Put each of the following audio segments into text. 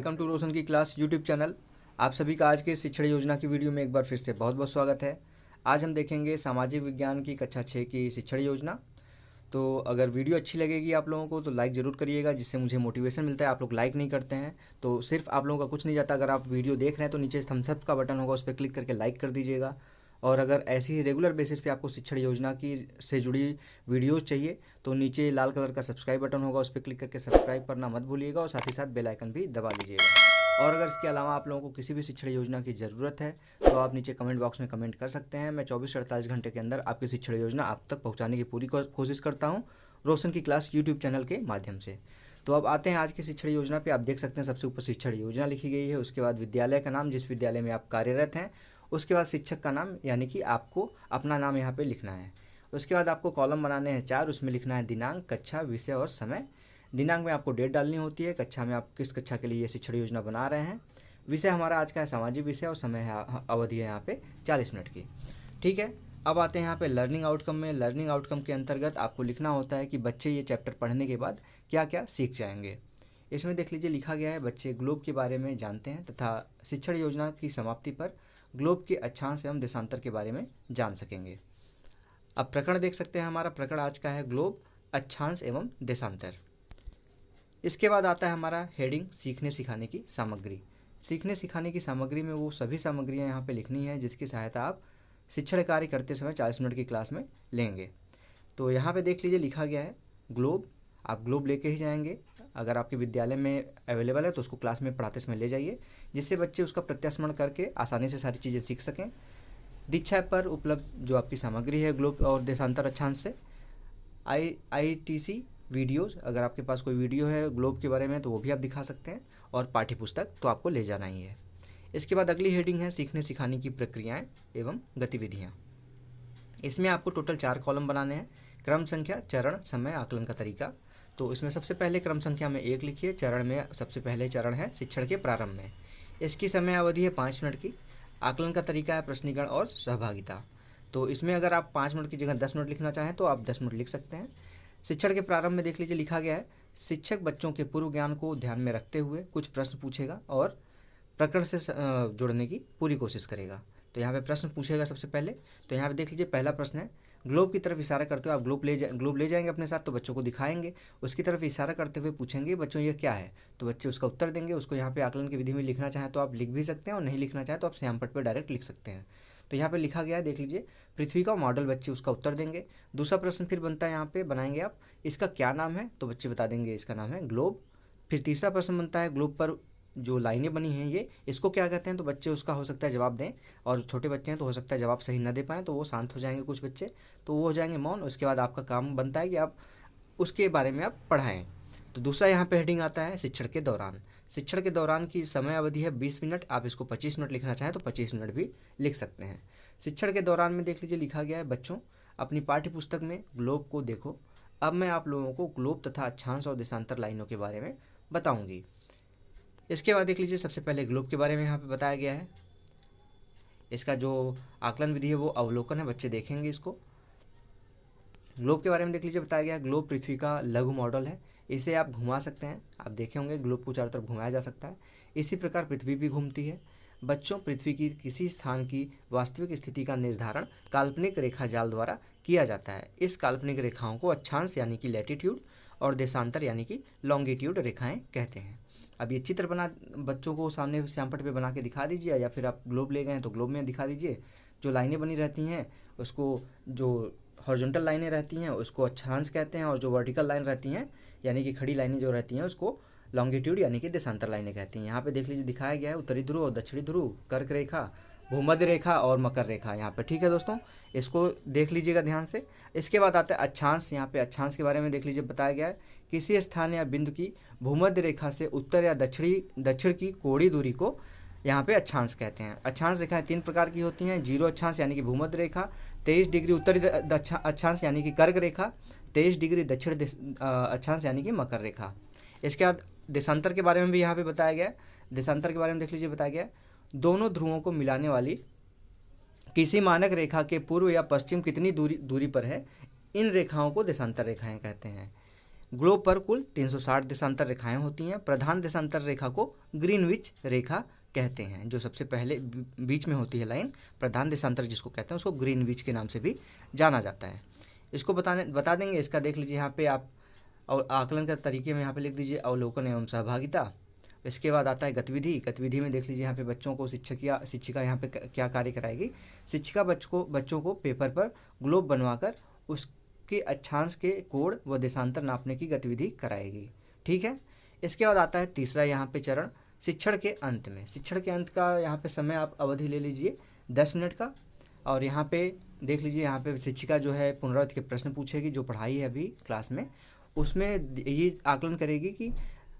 Welcome to रोशन की class YouTube channel. आप सभी का आज के शिक्षण योजना की वीडियो में एक बार फिर से बहुत बहुत स्वागत है। आज हम देखेंगे सामाजिक विज्ञान की कक्षा 6 की शिक्षण योजना। तो अगर वीडियो अच्छी लगेगी आप लोगों को तो लाइक ज़रूर करिएगा, जिससे मुझे मोटिवेशन मिलता है। आप लोग लाइक नहीं करते हैं तो सिर्फ आप लोगों का कुछ नहीं जाता। अगर आप वीडियो देख रहे हैं तो नीचे थम्स अप का बटन होगा, उस पर क्लिक करके लाइक कर दीजिएगा। और अगर ऐसी ही रेगुलर बेसिस पे आपको शिक्षण योजना की से जुड़ी वीडियोस चाहिए तो नीचे लाल कलर का सब्सक्राइब बटन होगा, उस पर क्लिक करके सब्सक्राइब करना मत भूलिएगा और साथ ही साथ बेल आइकन भी दबा लीजिएगा। और अगर इसके अलावा आप लोगों को किसी भी शिक्षण योजना की ज़रूरत है तो आप नीचे कमेंट बॉक्स में कमेंट कर सकते हैं। मैं 24 से 48 घंटे के अंदर आपकी शिक्षण योजना आप तक पहुँचाने की पूरी कोशिश करता हूँ रोशन की क्लास यूट्यूब चैनल के माध्यम से। तो अब आते हैं आज की शिक्षण योजना पे। आप देख सकते हैं सबसे ऊपर शिक्षण योजना लिखी गई है, उसके बाद विद्यालय का नाम जिस विद्यालय में आप कार्यरत हैं, उसके बाद शिक्षक का नाम यानी कि आपको अपना नाम यहाँ पे लिखना है। उसके बाद आपको कॉलम बनाने हैं 4, उसमें लिखना है दिनांक, कक्षा, विषय और समय। दिनांक में आपको डेट डालनी होती है, कक्षा में आप किस कक्षा के लिए ये शिक्षण योजना बना रहे हैं, विषय हमारा आज का है सामाजिक विषय और समय है अवधि है यहाँ पे 40 मिनट की। ठीक है, अब आते हैं यहाँ पे लर्निंग आउटकम में। लर्निंग आउटकम के अंतर्गत आपको लिखना होता है कि बच्चे ये चैप्टर पढ़ने के बाद क्या क्या सीख जाएंगे। इसमें देख लीजिए लिखा गया है बच्चे ग्लोब के बारे में जानते हैं तथा शिक्षण योजना की समाप्ति पर ग्लोब के अक्षांश एवं देशांतर के बारे में जान सकेंगे। अब प्रकरण देख सकते हैं, हमारा प्रकरण आज का है ग्लोब, अक्षांश एवं देशांतर। इसके बाद आता है हमारा हेडिंग सीखने सिखाने की सामग्री। सीखने सिखाने की सामग्री में वो सभी सामग्रियाँ यहाँ पे लिखनी है जिसकी सहायता आप शिक्षण कार्य करते समय 40 मिनट की क्लास में लेंगे। तो यहाँ पे देख लीजिए लिखा गया है ग्लोब, आप ग्लोब लेके ही जाएंगे। अगर आपके विद्यालय में अवेलेबल है तो उसको क्लास में पढ़ाते समय ले जाइए, जिससे बच्चे उसका प्रत्यास्मरण करके आसानी से सारी चीज़ें सीख सकें। दीक्षा पर उपलब्ध जो आपकी सामग्री है ग्लोब और देशांतर अक्षांश से IITC वीडियोज़, अगर आपके पास कोई वीडियो है ग्लोब के बारे में तो वो भी आप दिखा सकते हैं, और पाठ्य पुस्तक तो आपको ले जाना ही है। इसके बाद अगली हेडिंग है सीखने सिखाने की प्रक्रियाएं एवं गतिविधियां। इसमें आपको टोटल 4 कॉलम बनाने हैं। क्रम संख्या, चरण, समय, आकलन का तरीका। तो इसमें सबसे पहले क्रम संख्या में 1 लिखिए। चरण में सबसे पहले चरण है शिक्षण के प्रारंभ में, इसकी समय अवधि है 5 मिनट की। आकलन का तरीका है प्रश्नीकरण और सहभागिता। तो इसमें अगर आप 5 मिनट की जगह 10 मिनट लिखना चाहें तो आप 10 मिनट लिख सकते हैं। शिक्षण के प्रारंभ में देख लीजिए लिखा गया है शिक्षक बच्चों के पूर्व ज्ञान को ध्यान में रखते हुए कुछ प्रश्न पूछेगा और प्रकरण से जोड़ने की पूरी कोशिश करेगा। तो यहाँ पे प्रश्न पूछेगा सबसे पहले। तो यहाँ पे देख लीजिए पहला प्रश्न है ग्लोब की तरफ इशारा करते हुए आप ग्लोब ले जाएंगे अपने साथ, तो बच्चों को दिखाएंगे। उसकी तरफ इशारा करते हुए पूछेंगे बच्चों ये क्या है, तो बच्चे उसका उत्तर देंगे। उसको यहाँ पे आकलन की विधि में लिखना चाहें तो आप लिख भी सकते हैं और नहीं लिखना चाहें तो आप श्यामपट्ट पर डायरेक्ट लिख सकते हैं। तो यहाँ पे लिखा गया है देख लीजिए पृथ्वी का मॉडल, बच्चे उसका उत्तर देंगे। दूसरा प्रश्न फिर बनता है यहाँ पे बनाएंगे आप इसका क्या नाम है, तो बच्चे बता देंगे इसका नाम है ग्लोब। फिर तीसरा प्रश्न बनता है ग्लोब पर जो लाइनें बनी हैं ये इसको क्या कहते हैं, तो बच्चे उसका हो सकता है जवाब दें, और छोटे बच्चे हैं तो हो सकता है जवाब सही न दे पाएँ तो वो शांत हो जाएंगे कुछ बच्चे, तो वो हो जाएंगे मौन। उसके बाद आपका काम बनता है कि आप उसके बारे में आप पढ़ाएं। तो दूसरा यहाँ पे हेडिंग आता है शिक्षण के दौरान। शिक्षण के दौरान की समय अवधि है 20 मिनट। आप इसको 25 मिनट लिखना चाहें तो 25 मिनट भी लिख सकते हैं। शिक्षण के दौरान में देख लीजिए लिखा गया है बच्चों अपनी पाठ्य पुस्तक में ग्लोब को देखो। अब मैं आप लोगों को ग्लोब तथा अक्षांश और देशांतर लाइनों के बारे में बताऊंगी। इसके बाद देख लीजिए सबसे पहले ग्लोब के बारे में यहाँ पे बताया गया है। इसका जो आकलन विधि है वो अवलोकन है, बच्चे देखेंगे इसको। ग्लोब के बारे में देख लीजिए बताया गया है ग्लोब पृथ्वी का लघु मॉडल है, इसे आप घुमा सकते हैं। आप देखे होंगे ग्लोब को चारों तरफ घुमाया जा सकता है, इसी प्रकार पृथ्वी भी घूमती है। बच्चों पृथ्वी की किसी स्थान की वास्तविक स्थिति का निर्धारण काल्पनिक रेखा जाल द्वारा किया जाता है। इस काल्पनिक रेखाओं को अक्षांश यानी कि लैटिट्यूड और देशांतर यानी कि लॉन्गिट्यूड रेखाएं कहते हैं। अब ये चित्र बना बच्चों को सामने श्यामपट्ट पे बना के दिखा दीजिए, या फिर आप ग्लोब ले गए हैं तो ग्लोब में दिखा दीजिए। जो लाइनें बनी रहती हैं उसको, जो हॉरिजॉन्टल लाइनें रहती हैं उसको अक्षांश कहते हैं, और जो वर्टिकल लाइन रहती हैं यानी कि खड़ी लाइनें जो रहती हैं उसको लॉन्गिट्यूड यानी कि देशांतर लाइनें कहती हैं। यहाँ पे देख लीजिए दिखाया गया है उत्तरी ध्रुव और दक्षिणी ध्रुव, कर्क रेखा, भूमध्य रेखा और मकर रेखा यहाँ पे। ठीक है दोस्तों, इसको देख लीजिएगा ध्यान से। इसके बाद आता है अक्षांश। यहाँ पे अक्षांश के बारे में देख लीजिए बताया गया है किसी स्थान या बिंदु की भूमध्य रेखा से उत्तर या दक्षिण की कोणीय दूरी को यहाँ पे अक्षांश कहते हैं। अक्षांश रेखाएं 3 प्रकार की होती हैं, जीरो अक्षांश यानी कि भूमध्य रेखा, 23 डिग्री उत्तरी अक्षांश यानी कि कर्क रेखा, 23 डिग्री दक्षिण अक्षांश यानी कि मकर रेखा। इसके बाद देशांतर के बारे में भी यहाँ पे बताया गया है। देशांतर के बारे में देख लीजिए बताया गया है दोनों ध्रुवों को मिलाने वाली किसी मानक रेखा के पूर्व या पश्चिम कितनी दूरी पर है, इन रेखाओं को देशांतर रेखाएं कहते हैं। ग्लोब पर कुल 360 देशांतर रेखाएं होती हैं। प्रधान देशांतर रेखा को ग्रीनविच रेखा कहते हैं। जो सबसे पहले बीच में होती है लाइन, प्रधान देशांतर जिसको कहते हैं, उसको ग्रीनविच के नाम से भी जाना जाता है। इसको बता देंगे। इसका देख लीजिए यहाँ पे आप, और आकलन का तरीके में यहाँ पे लिख दीजिए अवलोकन एवं सहभागिता। इसके बाद आता है गतिविधि। गतिविधि में देख लीजिए यहाँ पे बच्चों को शिक्षक या शिक्षिका यहाँ पे क्या कार्य कराएगी। शिक्षिका बच्चों को पेपर पर ग्लोब बनवाकर उसके अक्षांश के कोण व देशांतर नापने की गतिविधि कराएगी। ठीक है। इसके बाद आता है तीसरा यहाँ पे चरण, शिक्षण के अंत में। शिक्षण के अंत का यहाँ पे समय आप अवधि ले लीजिए 10 मिनट का। और यहाँ पे देख लीजिए, यहाँ पे शिक्षिका जो है पुनरावृत्ति के प्रश्न पूछेगी, जो पढ़ाई है अभी क्लास में, उसमें ये आकलन करेगी कि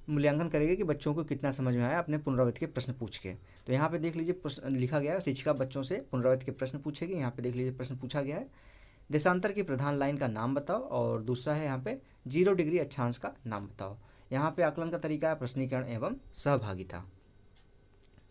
मूल्यांकन करेगी कि बच्चों को कितना समझ में आया अपने पुनरावृत्ति के प्रश्न पूछ के। तो यहाँ पे देख लीजिए लिखा गया है, शिक्षिका बच्चों से पुनरावृत्ति के प्रश्न पूछेगी। यहाँ पे देख लीजिए प्रश्न पूछा गया है, देशांतर की प्रधान लाइन का नाम बताओ, और दूसरा है यहाँ पे 0 डिग्री अक्षांश का नाम बताओ। यहाँ पे आकलन का तरीका है प्रश्नीकरण एवं सहभागिता।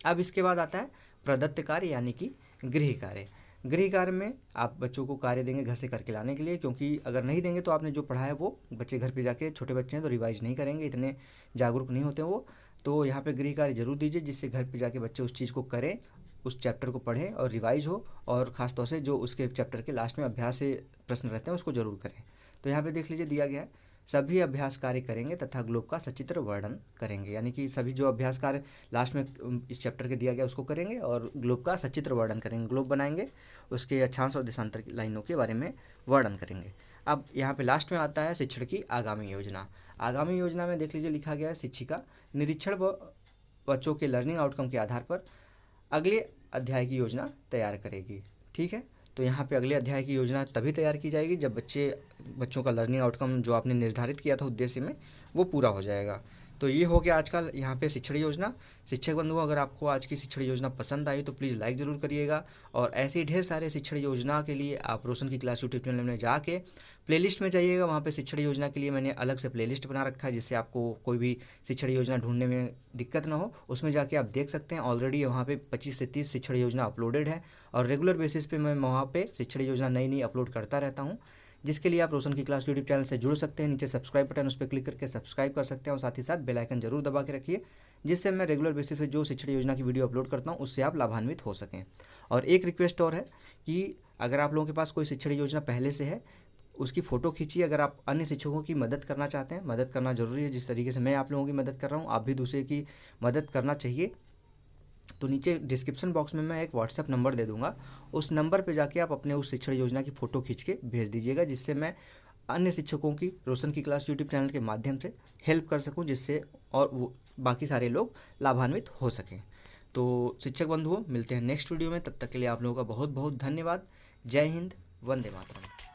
अब इसके बाद आता है प्रदत्त कार्य यानी कि गृह कार्य। गृह कार्य में आप बच्चों को कार्य देंगे घर से करके लाने के लिए, क्योंकि अगर नहीं देंगे तो आपने जो पढ़ा है वो बच्चे घर पे जाके, छोटे बच्चे हैं तो रिवाइज नहीं करेंगे, इतने जागरूक नहीं होते वो। तो यहाँ पे गृह कार्य जरूर दीजिए, जिससे घर पे जाके बच्चे उस चीज़ को करें, उस चैप्टर को पढ़ें और रिवाइज हो, और ख़ास तौर से जो उसके चैप्टर के लास्ट में अभ्यास से प्रश्न रहते हैं उसको जरूर करें। तो यहाँ पे देख लीजिए दिया गया है, सभी अभ्यास कार्य करेंगे तथा ग्लोब का सचित्र वर्णन करेंगे। यानी कि सभी जो अभ्यास कार्य लास्ट में इस चैप्टर के दिया गया उसको करेंगे और ग्लोब का सचित्र वर्णन करेंगे। ग्लोब बनाएंगे, उसके अक्षांश और देशांतर की लाइनों के बारे में वर्णन करेंगे। अब यहाँ पे लास्ट में आता है शिक्षण की आगामी योजना। आगामी योजना में देख लीजिए लिखा गया है, शिक्षिका निरीक्षण व बच्चों के लर्निंग आउटकम के आधार पर अगले अध्याय की योजना तैयार करेगी। ठीक है। तो यहाँ पे अगले अध्याय की योजना तभी तैयार की जाएगी जब बच्चों का लर्निंग आउटकम जो आपने निर्धारित किया था उद्देश्य में, वो पूरा हो जाएगा। तो ये हो गया आज का यहाँ पे शिक्षण योजना। शिक्षक बंधुओं, अगर आपको आज की शिक्षण योजना पसंद आई तो प्लीज़ लाइक ज़रूर करिएगा, और ऐसे ही ढेर सारे शिक्षण योजना के लिए आप रोशन की क्लास यूट्यूब चैनल में जाके प्लेलिस्ट में जाइएगा। वहाँ पे शिक्षण योजना के लिए मैंने अलग से प्लेलिस्ट बना रखा है, जिससे आपको कोई भी शिक्षण योजना ढूंढने में दिक्कत ना हो। उसमें जाके आप देख सकते हैं। ऑलरेडी वहाँ पे 25 से 30 शिक्षण योजना अपलोडेड है, और रेगुलर बेसिस पे मैं वहाँ पे शिक्षण योजना नई अपलोड करता रहता हूँ, जिसके लिए आप रोशन की क्लास यूट्यूब चैनल से जुड़ सकते हैं। नीचे सब्सक्राइब बटन, उस पर क्लिक करके सब्सक्राइब कर सकते हैं, और साथ ही साथ बेल आइकन जरूर दबा के रखिए, जिससे मैं रेगुलर बेसिस पे जो शिक्षण योजना की वीडियो अपलोड करता हूँ उससे आप लाभान्वित हो सकें। और एक रिक्वेस्ट और है कि अगर आप लोगों के पास कोई शिक्षण योजना पहले से है, उसकी फ़ोटो खींचिए। अगर आप अन्य शिक्षकों की मदद करना चाहते हैं, मदद करना ज़रूरी है, जिस तरीके से मैं आप लोगों की मदद कर रहा हूँ, आप भी दूसरे की मदद करना चाहिए। तो नीचे डिस्क्रिप्शन बॉक्स में मैं एक व्हाट्सएप नंबर दे दूंगा, उस नंबर पे जाके आप अपने उस शिक्षण योजना की फ़ोटो खींच के भेज दीजिएगा, जिससे मैं अन्य शिक्षकों की रोशन की क्लास यूट्यूब चैनल के माध्यम से हेल्प कर सकूं, जिससे और वो बाकी सारे लोग लाभान्वित हो सकें। तो शिक्षक बंधुओं, मिलते हैं नेक्स्ट वीडियो में। तब तक के लिए आप लोगों का बहुत बहुत धन्यवाद। जय हिंद, वंदे मातरम।